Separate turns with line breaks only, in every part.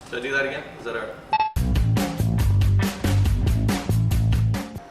Should I do that again? Is that alright?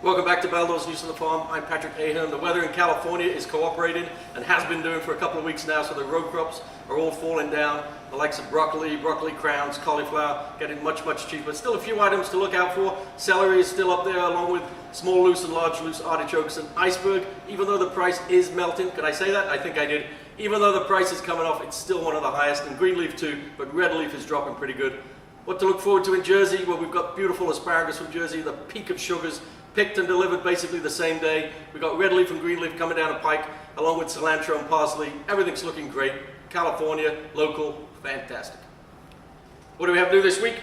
Welcome back to Baldor's News from the Farm. I'm Patrick Ahern. The weather in California is cooperating and has been doing for a couple of weeks now, so the row crops are all falling down. The likes of broccoli crowns, cauliflower, getting much cheaper. Still a few items to look out for. Celery is still up there, along with small loose and large loose artichokes and iceberg. Even though the price is melting, could I say that? I think I did. Even though the price is coming off, it's still one of the highest, and green leaf too, but red leaf is dropping pretty good. What to look forward to in Jersey? Well, we've got beautiful asparagus from Jersey, the peak of sugars, picked and delivered basically the same day. We've got red leaf and green leaf coming down a pike, along with cilantro and parsley. Everything's looking great. California, local, fantastic. What do we have to do this week?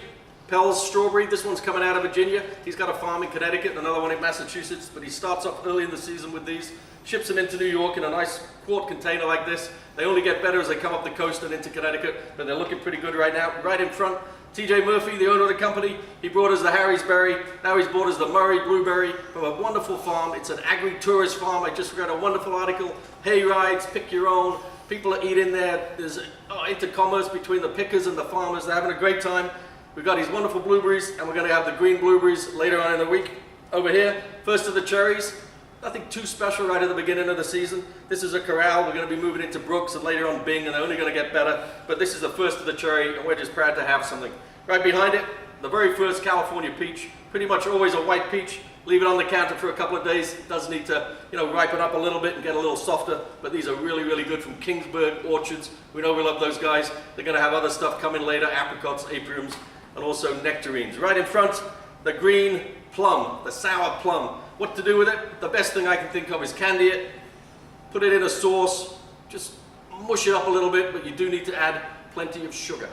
Pell's strawberry. This one's coming out of Virginia. He's got a farm in Connecticut and another one in Massachusetts, but he starts off early in the season with these, ships them into New York in a nice quart container like this. They only get better as they come up the coast and into Connecticut, but they're looking pretty good right now. Right in front, TJ Murphy, the owner of the company, he brought us the Harrisberry. Now he's brought us the Murray Blueberry from a wonderful farm. It's an agri-tourist farm. I just read a wonderful article. Hay rides, pick your own. People are eating there. There's intercommerce between the pickers and the farmers. They're having a great time. We've got these wonderful blueberries, and we're going to have the green blueberries later on in the week. Over here, first of the cherries. Nothing too special right at the beginning of the season. This is a corral. We're going to be moving into Brooks and later on Bing, and they're only going to get better. But this is the first of the cherry, and we're just proud to have something. Right behind it, the very first California peach. Pretty much always a white peach. Leave it on the counter for a couple of days. It does need to, ripen up a little bit and get a little softer. But these are really good from Kingsburg Orchards. We know we love those guys. They're going to have other stuff coming later, apricots, apriums, and also nectarines. Right in front, the green plum, the sour plum. What to do with it? The best thing I can think of is candy it, put it in a sauce, just mush it up a little bit, but you do need to add plenty of sugar.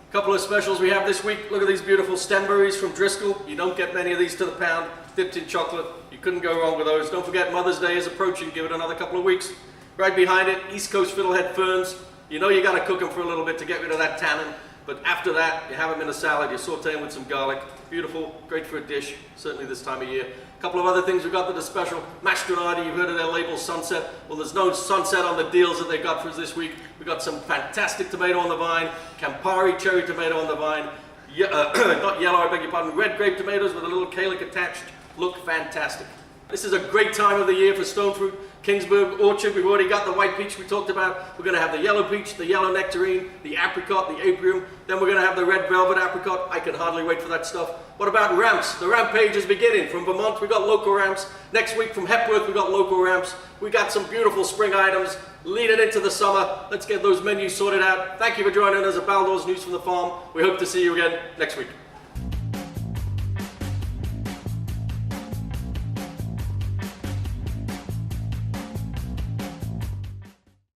A couple of specials we have this week. Look at these beautiful stemberries from Driscoll. You don't get many of these to the pound, dipped in chocolate. You couldn't go wrong with those. Don't forget Mother's Day is approaching. Give it another couple of weeks. Right behind it, East Coast fiddlehead ferns. You know you got to cook them for a little bit to get rid of that tannin. But after that, you have them in a salad, you saute them with some garlic. Beautiful, great for a dish, certainly this time of year. A couple of other things we've got that are special. Mastronardi, you've heard of their label, Sunset. Well, there's no Sunset on the deals that they got for us this week. We've got some fantastic tomato on the vine, Campari cherry tomato on the vine, not yellow, I beg your pardon, red grape tomatoes with a little calyx attached. Look fantastic. This is a great time of the year for stone fruit. Kingsburg Orchard, we've already got the white peach we talked about. We're going to have the yellow peach, the yellow nectarine, the apricot, the aprium. Then we're going to have the red velvet apricot. I can hardly wait for that stuff. What about ramps? The rampage is beginning. From Vermont, we've got local ramps. Next week from Hepworth, we've got local ramps. We got some beautiful spring items. Lead it into the summer. Let's get those menus sorted out. Thank you for joining us at Baldor's News from the Farm. We hope to see you again next week.